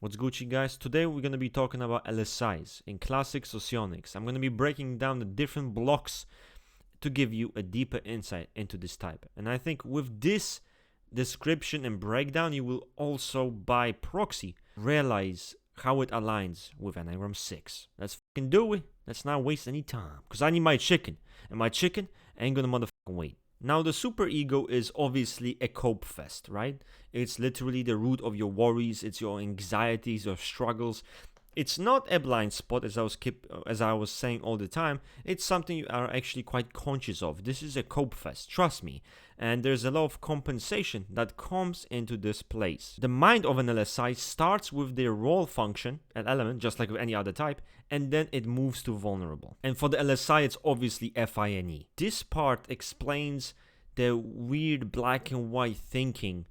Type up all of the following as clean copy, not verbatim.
What's Gucci, guys? Today we're going to be talking about LSIs in classic Socionics. I'm going to be breaking down the different blocks to give you a deeper insight into this type. And I think with this description and breakdown, you will also by proxy realize how it aligns with Enneagram 6. Let's fucking do it. Let's not waste any time, because I need my chicken, and my chicken ain't gonna motherfucking wait. Now, the superego is obviously a cope fest, right? It's literally the root of your worries, it's your anxieties, your struggles. It's not a blind spot, as I was saying all the time. It's something you are actually quite conscious of. This is a cope fest, trust me. And there's a lot of compensation that comes into this place. The mind of an LSI starts with their role function, an element, just like with any other type, and then it moves to vulnerable. And for the LSI, it's obviously FiNe. This part explains the weird black and white thinking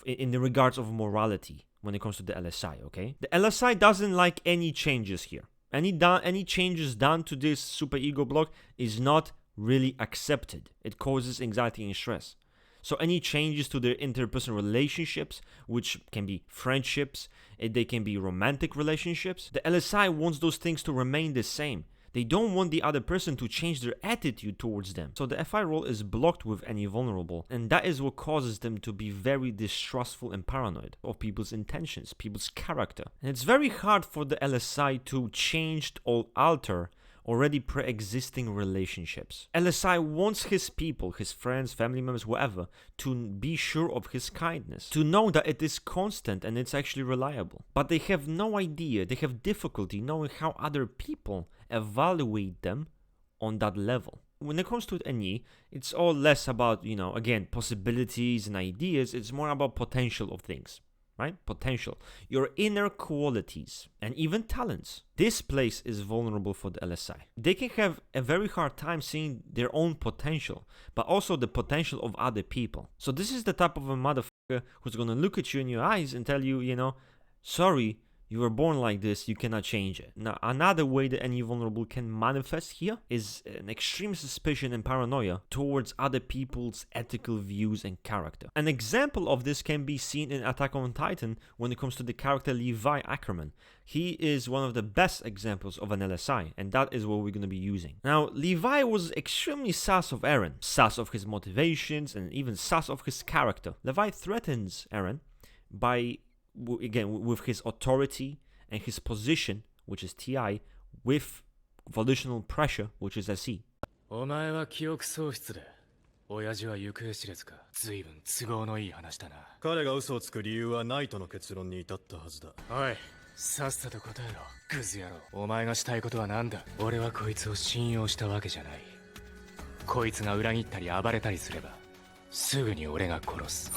in the regards of morality when it comes to the LSI, okay? The LSI doesn't like any changes here. Any changes done to this superego block is not really accepted. It causes anxiety and stress. So any changes to their interpersonal relationships, which can be friendships, they can be romantic relationships, the LSI wants those things to remain the same. They don't want the other person to change their attitude towards them. So the FI role is blocked with any vulnerable, and that is what causes them to be very distrustful and paranoid of people's intentions, people's character. And it's very hard for the LSI to change or alter already pre-existing relationships. LSI wants his people, his friends, family members, whoever, to be sure of his kindness, to know that it is constant and it's actually reliable. But they have no idea, they have difficulty knowing how other people evaluate them on that level. When it comes to NE, it's all less about, again, possibilities and ideas. It's more about potential of things. Right? Potential, your inner qualities, and even talents. This place is vulnerable for the LSI. They can have a very hard time seeing their own potential, but also the potential of other people. So this is the type of a motherfucker who's gonna look at you in your eyes and tell you, sorry, you were born like this, you cannot change it. Now, another way that any vulnerable can manifest here is an extreme suspicion and paranoia towards other people's ethical views and character. An example of this can be seen in Attack on Titan when it comes to the character Levi Ackerman. He is one of the best examples of an LSI, and that is what we're going to be using. Now, Levi was extremely sus of Eren, sus of his motivations, and even sus of his character. Levi threatens Eren by with his authority and his position, which is TI, with volitional pressure, which is SE. お前は記憶喪失で、親父は行方知れずか。随分都合のいい話だな。彼が嘘をつく理由はないとの結論に至ったはずだ。おい、さっさと答えろ、クズ野郎。お前がしたいことは何だ？俺はこいつを信用したわけじゃない。こいつが裏切ったり暴れたりすれば、すぐに俺が殺す。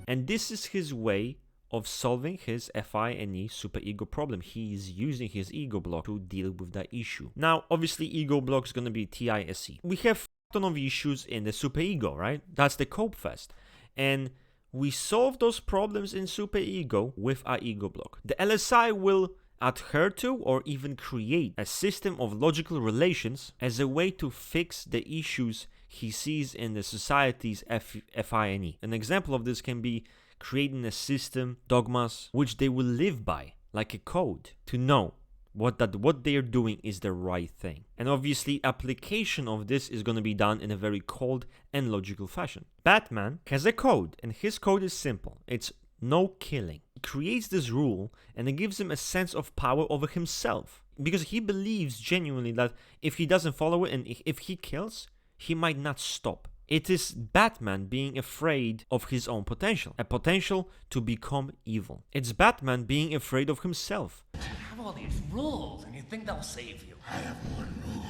And this is his way of solving his FiNe superego problem. He is using his ego block to deal with that issue. Now, obviously, ego block is going to be TiSe. We have a ton of issues in the superego, right? That's the cope fest. And we solve those problems in superego with our ego block. The LSI will adhere to or even create a system of logical relations as a way to fix the issues he sees in the society's FiNe. An example of this can be creating a system, dogmas, which they will live by, like a code, to know what they are doing is the right thing. And obviously, application of this is going to be done in a very cold and logical fashion. Batman has a code, and his code is simple. It's no killing. He creates this rule, and it gives him a sense of power over himself, because he believes genuinely that if he doesn't follow it and if he kills, he might not stop. It is Batman being afraid of his own potential, a potential to become evil. It's Batman being afraid of himself. You have all these rules and you think they'll save you. I have one rule.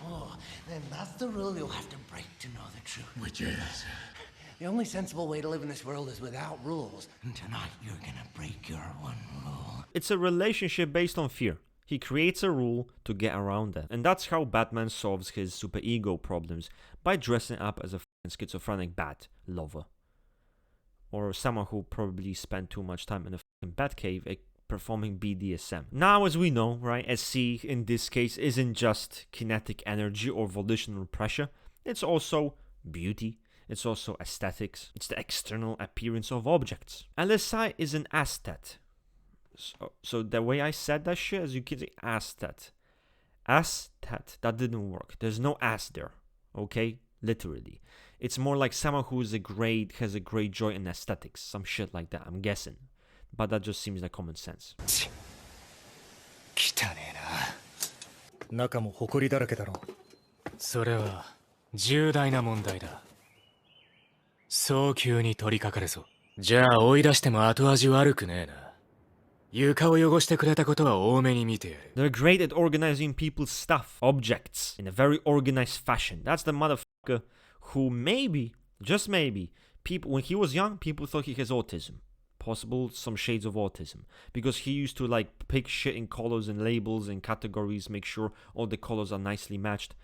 Oh, then that's the rule you'll have to break to know the truth. Which is? The only sensible way to live in this world is without rules. And tonight you're gonna break your one rule. It's a relationship based on fear. He creates a rule to get around that. And that's how Batman solves his superego problems, by dressing up as a schizophrenic bat lover. Or someone who probably spent too much time in a bat cave performing BDSM. Now, as we know, right, SC in this case isn't just kinetic energy or volitional pressure. It's also beauty. It's also aesthetics. It's the external appearance of objects. LSI is an aesthete. So the way I said that shit, as you can see, astet. Astet, that didn't work. There's no ass there, okay? Literally. It's more like someone who is has a great joy in aesthetics. Some shit like that, I'm guessing. But that just seems like common sense. 汚ねえな。中も埃だらけだろ。それは重大な問題だ。早急に取り掛かるぞ。じゃあ追い出しても後味悪くねえな。床を汚してくれたことは多めに見てやる。They're great at organizing people's stuff, objects, in a very organized fashion. That's the motherfucker who maybe, just maybe, people when he was young, people thought he has autism. Possible some shades of autism. Because he used to like pick shit in colors and labels and categories, make sure all the colors are nicely matched.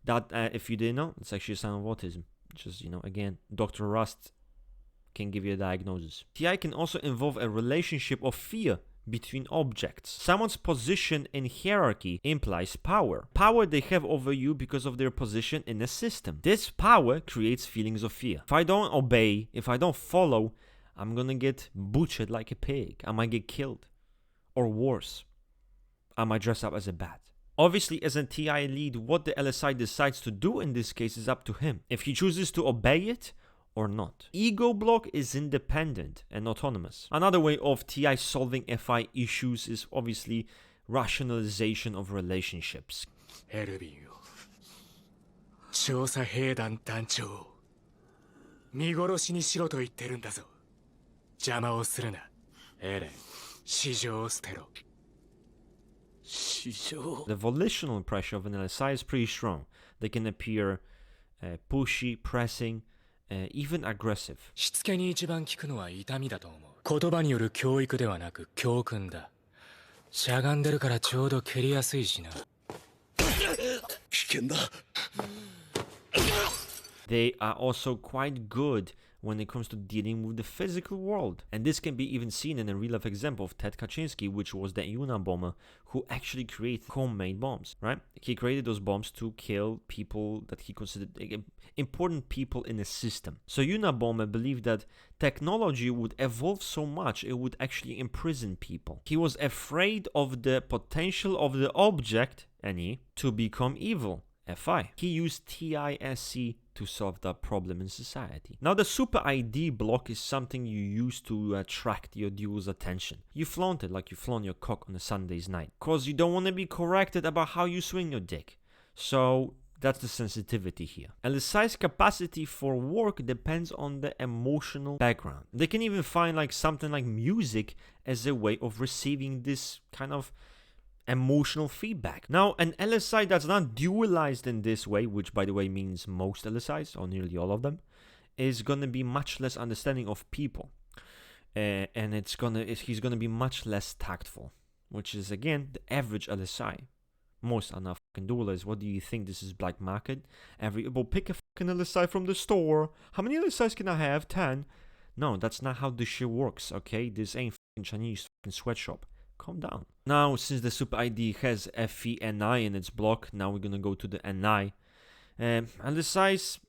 That, if you didn't know, it's actually a sign of autism. Just, you know, again, Dr. Rust can give you a diagnosis. TI can also involve a relationship of fear between objects. Someone's position in hierarchy implies power. Power they have over you because of their position in a system. This power creates feelings of fear. If I don't obey, if I don't follow, I'm gonna get butchered like a pig. I might get killed. Or worse, I might dress up as a bat. Obviously, as a TI lead, what the LSI decides to do in this case is up to him. If he chooses to obey it, or not. Ego block is independent and autonomous. Another way of TI solving FI issues is obviously rationalization of relationships. エルビンよ。調査兵団団長。見殺しにしろと言ってるんだぞ。邪魔をするな。エレン、市場を捨てろ。市場 The volitional pressure of an LSI is pretty strong. They can appear pushy, pressing, even aggressive. しつけに一番効くのは痛みだと思う。言葉による教育ではなく教訓だ。しゃがんでるからちょうど蹴りやすいしな。危険だ。They are also quite good when it comes to dealing with the physical world. And this can be even seen in a real-life example of Ted Kaczynski, which was the Unabomber who actually created homemade bombs, right? He created those bombs to kill people that he considered important people in a system. So Unabomber believed that technology would evolve so much it would actually imprison people. He was afraid of the potential of the object, NE, to become evil. FI. He used TiSe to solve that problem in society. Now the super ID block is something you use to attract your dual's attention. You flaunt it like you flaunt your cock on a Sunday's night. Cause you don't want to be corrected about how you swing your dick. So that's the sensitivity here. LSI's capacity for work depends on the emotional background. They can even find like something like music as a way of receiving this kind of emotional feedback. Now, an LSI that's not dualized in this way, which by the way means most LSIs, or nearly all of them, is gonna be much less understanding of people. And he's gonna be much less tactful, which is again the average LSI. Most are not fucking dualized. What do you think? This is black market? Well, pick a fucking LSI from the store. How many LSIs can I have? 10? No, that's not how this shit works, okay? This ain't fucking Chinese fucking sweatshop. Calm down. Now, since the Super ID has FeNi in its block, now we're gonna go to the NI. LSIs,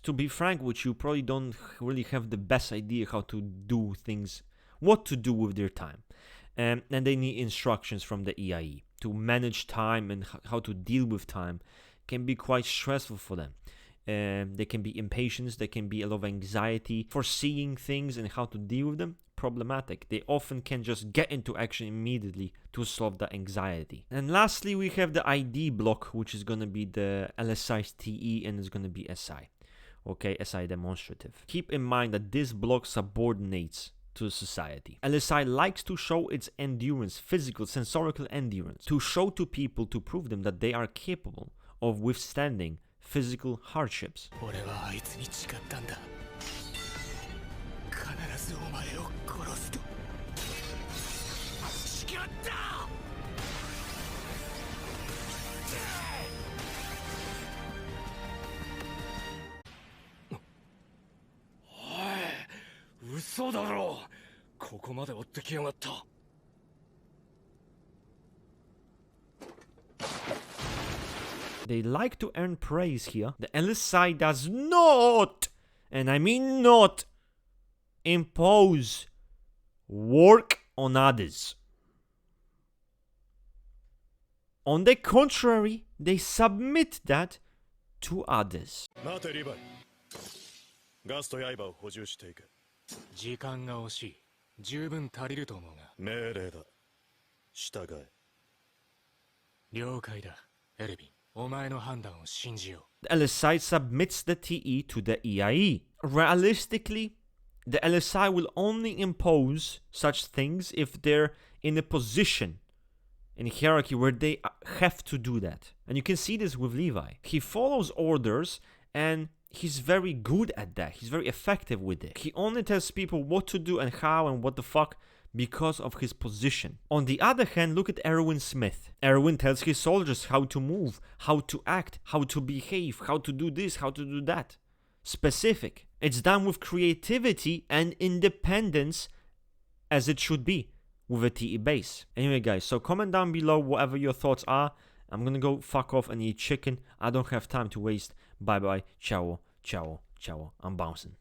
to be frank with you, probably don't really have the best idea how to do things, what to do with their time. And they need instructions from the EIE. To manage time and how to deal with time can be quite stressful for them. There can be impatience, there can be a lot of anxiety, foreseeing things and how to deal with them. Problematic. They often can just get into action immediately to solve that anxiety. And lastly, we have the ID block, which is going to be the LSI's TE and it's going to be SI. Okay, SI demonstrative. Keep in mind that this block subordinates to society. LSI likes to show its endurance, physical, sensorical endurance, to show to people, to prove them that they are capable of withstanding physical hardships. They like to earn praise here. The LSI does not, and I mean not, impose work on others. On the contrary, they submit that to others. 待てリヴァイ。ガスと刃を補充していく。時間が惜しい。十分足りると思うが。命令だ。従え。了解だ。エルヴィン、お前の判断を信じよう。The LSI submits the TE to the EIE. Realistically, the LSI will only impose such things if they're in a position in hierarchy where they have to do that. And you can see this with Levi. He follows orders and he's very good at that. He's very effective with it. He only tells people what to do and how and what the fuck because of his position. On the other hand, look at Erwin Smith. Erwin tells his soldiers how to move, how to act, how to behave, how to do this, how to do that. Specific. It's done with creativity and independence as it should be with a TE base. Anyway guys, so comment down below whatever your thoughts are. I'm gonna go fuck off and eat chicken. I don't have time to waste. Bye bye. Ciao. Ciao. Ciao. I'm bouncing.